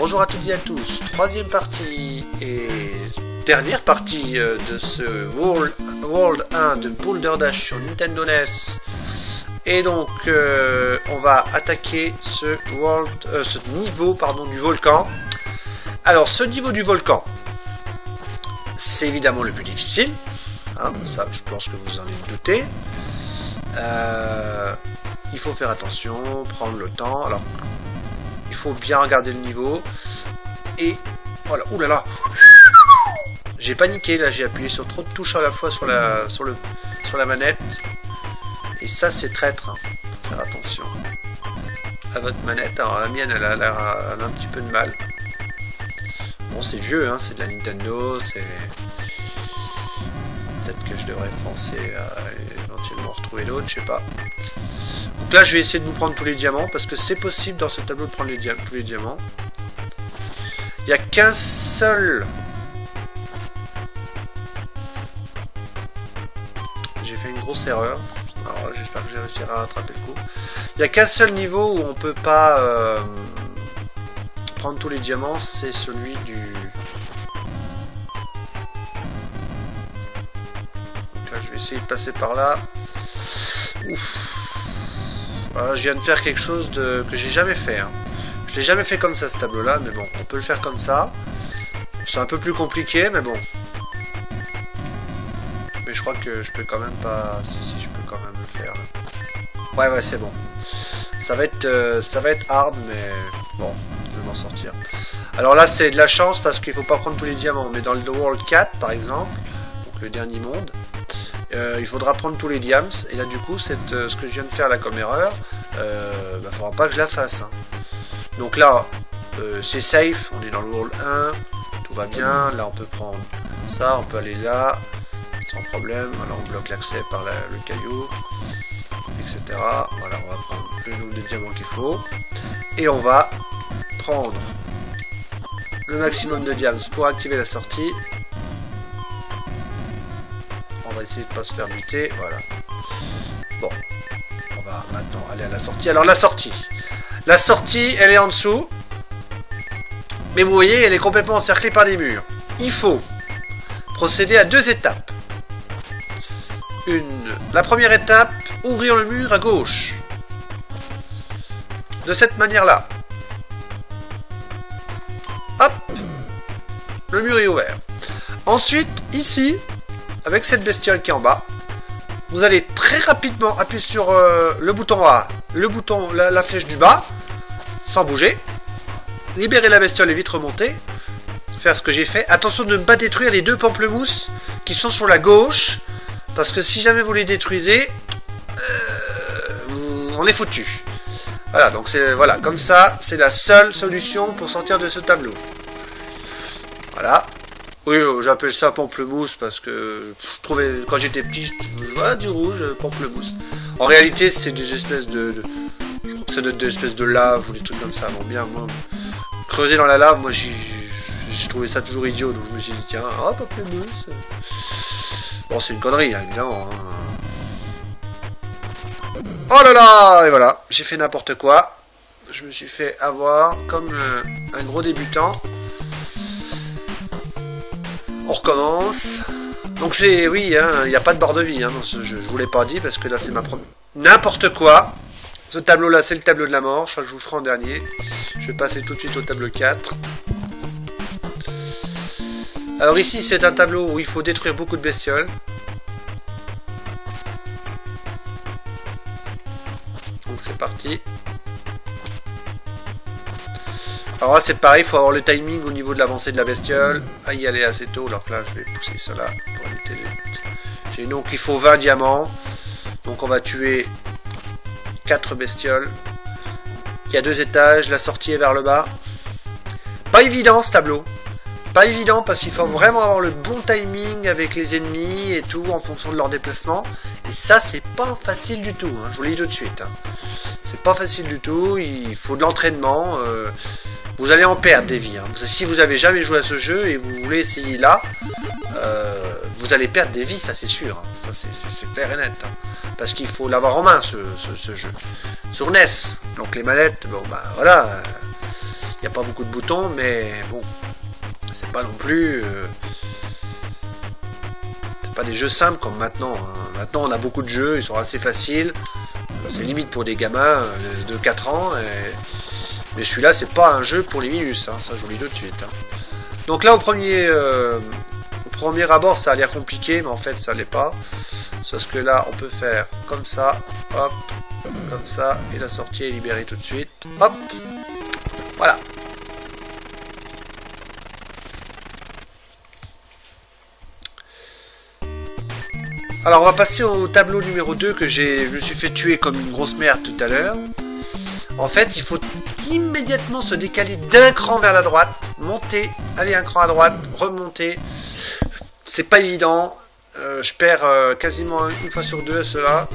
Bonjour à toutes et à tous, troisième partie et dernière partie de ce World 1 de Boulder Dash sur Nintendo NES. Et donc on va attaquer ce niveau du volcan. Alors ce niveau du volcan, c'est évidemment le plus difficile, hein, ça je pense que vous en avez douté. Il faut faire attention, prendre le temps. Alors il faut bien regarder le niveau. Et voilà, oulala, j'ai paniqué là, j'ai appuyé sur trop de touches à la fois sur la manette. Et ça c'est traître, hein. Faut faire attention à votre manette. Alors la mienne elle a un petit peu de mal. Bon c'est vieux, hein, c'est de la Nintendo, c'est... Peut-être que je devrais penser à éventuellement retrouver l'autre, je sais pas. Donc là je vais essayer de vous prendre tous les diamants, parce que c'est possible dans ce tableau de prendre tous les diamants. Il n'y a qu'un seul... J'ai fait une grosse erreur. Alors j'espère que je réussirai à rattraper le coup. Il n'y a qu'un seul niveau où on peut pas prendre tous les diamants, c'est celui du... Donc là je vais essayer de passer par là. Ouf. Voilà, je viens de faire quelque chose que j'ai jamais fait, hein. Je l'ai jamais fait comme ça ce tableau là, mais bon, on peut le faire comme ça. C'est un peu plus compliqué, mais bon. Mais je crois que je peux quand même pas... Si, je peux quand même le faire. Ouais, c'est bon. Ça va être hard, mais bon, je vais m'en sortir. Alors là, c'est de la chance parce qu'il faut pas prendre tous les diamants. Mais dans le World 4, par exemple, donc le dernier monde, il faudra prendre tous les diams. Et là, du coup, ce que je viens de faire là comme erreur, faudra pas que je la fasse, hein. Donc là, c'est safe, on est dans le World 1, tout va bien. Là, on peut prendre ça, on peut aller là, sans problème. Là, on bloque l'accès par le caillou, etc. Voilà, on va prendre le nombre de diamants qu'il faut. Et on va prendre le maximum de diams pour activer la sortie. On va essayer de ne pas se faire buter, voilà. Bon, on va maintenant aller à la sortie. Alors, la sortie, elle est en dessous. Mais vous voyez, elle est complètement encerclée par des murs. Il faut procéder à deux étapes. La première étape, ouvrir le mur à gauche. De cette manière-là. Hop. Le mur est ouvert. Ensuite, ici, avec cette bestiole qui est en bas, vous allez très rapidement appuyer sur le bouton A, la flèche du bas, sans bouger. Libérer la bestiole et vite remonter. Faire ce que j'ai fait. Attention de ne pas détruire les deux pamplemousses qui sont sur la gauche. Parce que si jamais vous les détruisez, on est foutu. Voilà, donc voilà, comme ça, c'est la seule solution pour sortir de ce tableau. Voilà. Oui, j'appelle ça pamplemousse parce que je trouvais, quand j'étais petit, je vois du rouge, pamplemousse. En réalité, c'est des espèces je crois que ça doit être des espèces de lave ou des trucs comme ça. Bon, bien, moi, creuser dans la lave, moi, j'ai trouvé ça toujours idiot, donc je me suis dit, tiens, oh, pamplemousse. Bon, c'est une connerie, hein, évidemment. Hein. Oh là là, et voilà, j'ai fait n'importe quoi. Je me suis fait avoir comme un gros débutant. On recommence. Donc c'est, oui, hein, il n'y a pas de barre de vie hein, dans ce jeu. Je vous l'ai pas dit parce que là c'est ma première... N'importe quoi. Ce tableau là c'est le tableau de la mort. Je crois que je vous le ferai en dernier. Je vais passer tout de suite au tableau 4. Alors ici c'est un tableau où il faut détruire beaucoup de bestioles. Donc c'est parti. Alors là c'est pareil, il faut avoir le timing au niveau de l'avancée de la bestiole. À y aller assez tôt, alors que là je vais pousser ça là pour éviter les buts. Donc il faut 20 diamants. Donc on va tuer 4 bestioles. Il y a 2 étages, la sortie est vers le bas. Pas évident ce tableau. Pas évident parce qu'il faut vraiment avoir le bon timing avec les ennemis et tout en fonction de leur déplacement. Et ça c'est pas facile du tout, hein. Je vous le dis tout de suite. Hein. C'est pas facile du tout, il faut de l'entraînement. Vous allez en perdre des vies. Hein. Si vous avez jamais joué à ce jeu et vous voulez essayer là, vous allez perdre des vies, ça c'est sûr. Hein. Ça c'est clair et net. Hein. Parce qu'il faut l'avoir en main ce jeu. Sur NES. Donc les manettes, bon bah voilà. Il n'y a pas beaucoup de boutons, mais bon, c'est pas non plus... c'est pas des jeux simples comme maintenant. Hein. Maintenant, on a beaucoup de jeux, ils sont assez faciles. C'est limite pour des gamins de 4 ans. Mais celui-là, c'est pas un jeu pour les minus, hein. Ça je vous le dis tout de suite. Hein. Donc là, au premier abord, ça a l'air compliqué, mais en fait, ça l'est pas. Parce que là, on peut faire comme ça, hop, comme ça, et la sortie est libérée tout de suite. Hop, voilà. Alors, on va passer au tableau numéro 2 que je me suis fait tuer comme une grosse merde tout à l'heure. En fait, il faut immédiatement se décaler d'un cran vers la droite, monter, aller un cran à droite, remonter. C'est pas évident. Je perds quasiment une fois sur deux à cela,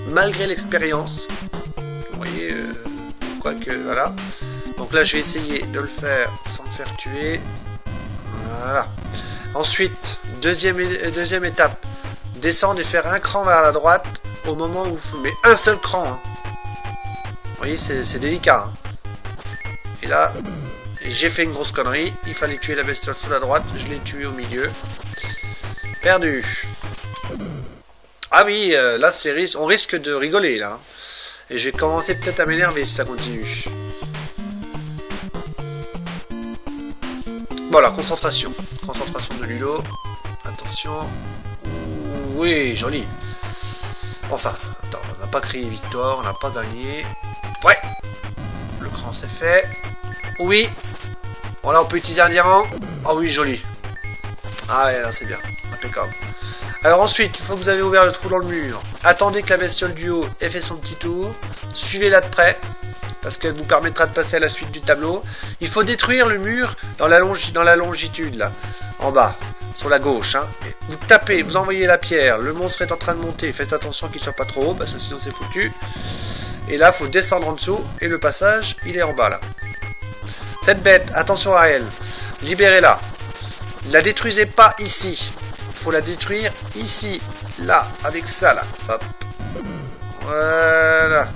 malgré l'expérience. Vous voyez, quoique, voilà. Donc là, je vais essayer de le faire sans me faire tuer. Voilà. Ensuite, deuxième étape, descendre et faire un cran vers la droite au moment où vous mettez un seul cran. Hein. Vous voyez, c'est délicat. Hein. Et là, j'ai fait une grosse connerie. Il fallait tuer la bestiole sur la droite. Je l'ai tué au milieu. Perdu. Ah oui, là, on risque de rigoler, là. Et je vais commencer peut-être à m'énerver si ça continue. Voilà, concentration. Concentration de Ludo. Attention. Oui, joli. Enfin, attends, on n'a pas crié victoire, on n'a pas gagné. Ouais. Le cran c'est fait. Oui. Bon là on peut utiliser un diamant. Ah oui, joli. Ah ouais, là c'est bien. Impeccable. Alors ensuite, une fois que vous avez ouvert le trou dans le mur, attendez que la bestiole du haut ait fait son petit tour. Suivez-la de près, parce qu'elle vous permettra de passer à la suite du tableau. Il faut détruire le mur dans la longitude, là. En bas, sur la gauche. Hein. Vous tapez, vous envoyez la pierre, le monstre est en train de monter. Faites attention qu'il ne soit pas trop haut, parce que sinon c'est foutu. Et là, il faut descendre en dessous, et le passage, il est en bas, là. Cette bête, attention à elle. Libérez-la. Ne la détruisez pas ici. Il faut la détruire ici, là, avec ça, là. Hop. Voilà.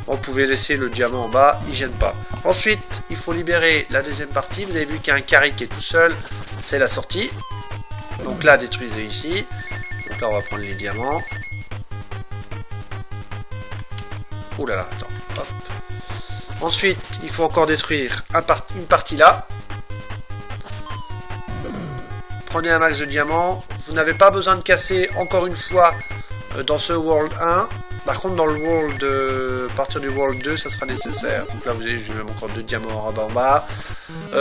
On pouvait laisser le diamant en bas, il gêne pas. Ensuite, il faut libérer la deuxième partie. Vous avez vu qu'il y a un carré qui est tout seul. C'est la sortie. Donc là, détruisez ici. Donc là, on va prendre les diamants. Ouh là là, attends. Hop. Ensuite, il faut encore détruire une partie là. Prenez un max de diamants. Vous n'avez pas besoin de casser encore une fois dans ce World 1. Par contre, dans le World, à partir du World 2, ça sera nécessaire. Donc là, vous avez même encore 2 diamants en bas.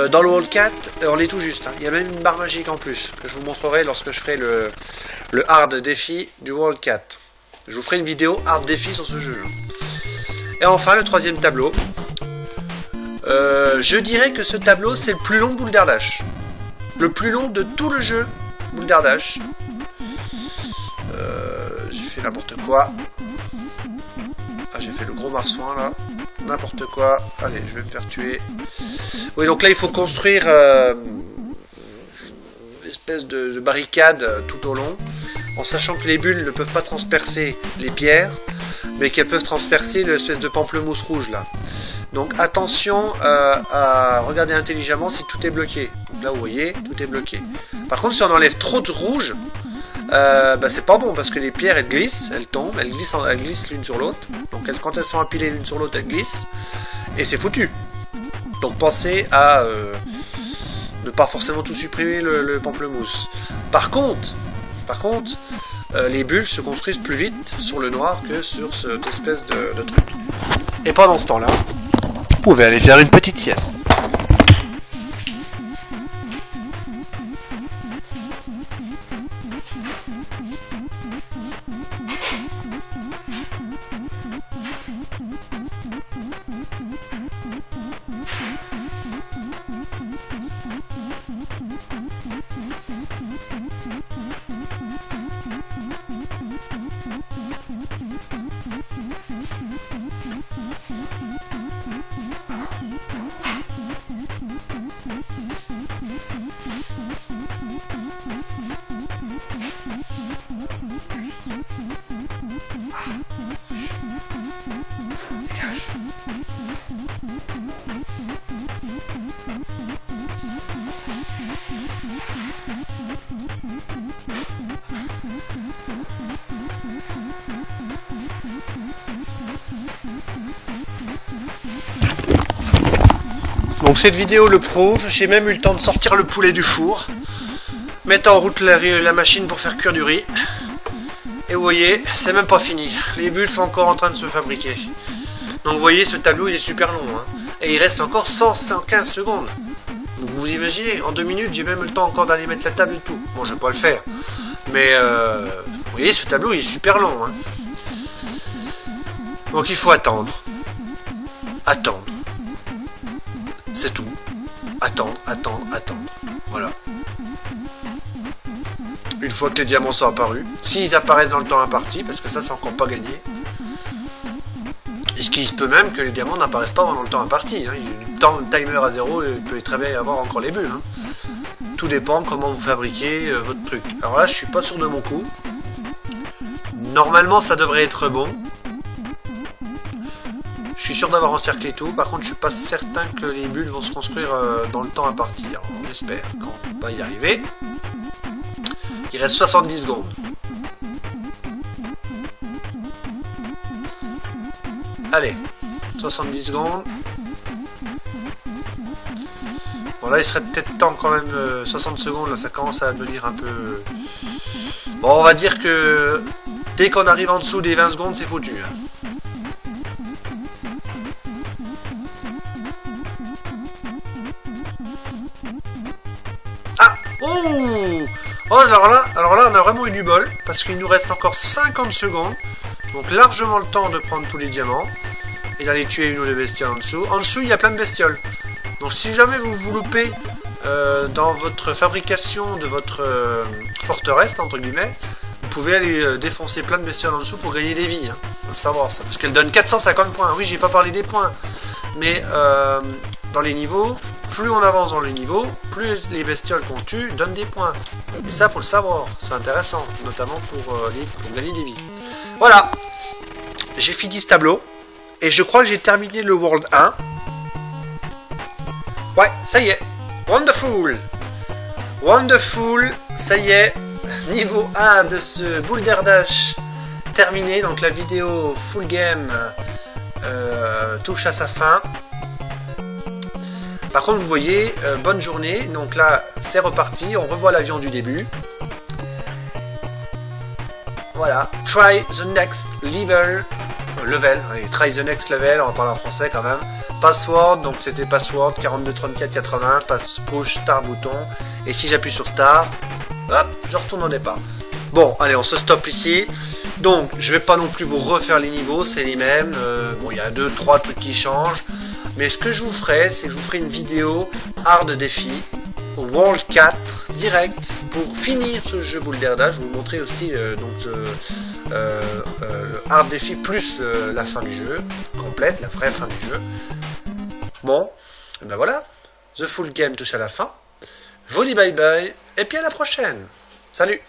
Dans le World 4, on est tout juste. Hein. Il y a même une barre magique en plus, que je vous montrerai lorsque je ferai le hard défi du World 4. Je vous ferai une vidéo hard défi sur ce jeu. Et enfin, le troisième tableau. Je dirais que ce tableau, c'est le plus long de Boulder Dash. Le plus long de tout le jeu Boulder Dash. J'ai fait n'importe quoi. Ah, j'ai fait le gros marsouin là. N'importe quoi. Allez, je vais me faire tuer. Oui, donc là, il faut construire une espèce de barricade tout au long. En sachant que les bulles ne peuvent pas transpercer les pierres, mais qu'elles peuvent transpercer l'espèce de pamplemousse rouge là. Donc attention à regarder intelligemment si tout est bloqué. Donc là, vous voyez, tout est bloqué. Par contre, si on enlève trop de rouge, c'est pas bon parce que les pierres elles glissent, elles tombent, elles glissent l'une sur l'autre. Donc quand elles sont empilées l'une sur l'autre, elles glissent et c'est foutu. Donc pensez à ne pas forcément tout supprimer le pamplemousse. Par contre, les bulles se construisent plus vite sur le noir que sur cette espèce de truc. Et pendant ce temps-là, vous pouvez aller faire une petite sieste. Donc cette vidéo le prouve, j'ai même eu le temps de sortir le poulet du four, mettre en route la machine pour faire cuire du riz. Et vous voyez, c'est même pas fini. Les bulles sont encore en train de se fabriquer. Donc vous voyez, ce tableau il est super long. Hein. Et il reste encore 115 secondes. Donc vous imaginez, en 2 minutes, j'ai même le temps encore d'aller mettre la table et tout. Bon, je vais pas le faire. Mais vous voyez, ce tableau il est super long. Hein. Donc il faut attendre. Attendre. C'est tout. Attendre, attendre, attendre. Voilà. Une fois que les diamants sont apparus, s'ils apparaissent dans le temps imparti, parce que ça c'est encore pas gagné. Et ce qui se peut même que les diamants n'apparaissent pas pendant le temps imparti. Hein. Le timer à 0, il peut très bien y avoir encore les bulles. Hein. Tout dépend comment vous fabriquez votre truc. Alors là, je suis pas sûr de mon coup. Normalement, ça devrait être bon. Je suis sûr d'avoir encerclé tout. Par contre, je suis pas certain que les bulles vont se construire dans le temps imparti. Alors, on espère qu'on va y arriver. Il reste 70 secondes. Allez, 70 secondes. Bon là il serait peut-être temps quand même 60 secondes, là ça commence à devenir un peu... Bon on va dire que dès qu'on arrive en dessous des 20 secondes c'est foutu. Hein. Ah oh, oh alors là on a vraiment eu du bol, parce qu'il nous reste encore 50 secondes. Donc largement le temps de prendre tous les diamants et d'aller tuer une ou deux bestioles en dessous. En dessous il y a plein de bestioles. Donc si jamais vous loupez dans votre fabrication de votre forteresse, entre guillemets, vous pouvez aller défoncer plein de bestioles en dessous pour gagner des vies. Hein. Faut le savoir ça. Parce qu'elle donne 450 points. Oui, j'ai pas parlé des points. Mais dans les niveaux, plus on avance dans les niveaux, plus les bestioles qu'on tue donnent des points. Et ça, faut le savoir. C'est intéressant. Notamment pour gagner des vies. Voilà, j'ai fini ce tableau, et je crois que j'ai terminé le World 1. Ouais, ça y est, wonderful, wonderful, ça y est, niveau 1 de ce Boulder Dash terminé, donc la vidéo full game touche à sa fin. Par contre, vous voyez, bonne journée, donc là, c'est reparti, on revoit l'avion du début. Voilà, try the next level, allez, try the next level, on va parler en français quand même. Password, donc c'était password 42 34 80, passe push start bouton, et si j'appuie sur start, hop, je retourne au départ. Bon, allez, on se stoppe ici. Donc, je vais pas non plus vous refaire les niveaux, c'est les mêmes. Bon, il y a 2-3 trucs qui changent, mais ce que je vous ferai, c'est que je vous ferai une vidéo hard défi. World 4 direct pour finir ce jeu Boulder Dash. Je vais vous montrer aussi le hard défi plus la fin du jeu complète, la vraie fin du jeu. Bon, et ben voilà, the full game touche à la fin. Je vous dis bye bye et puis à la prochaine. Salut.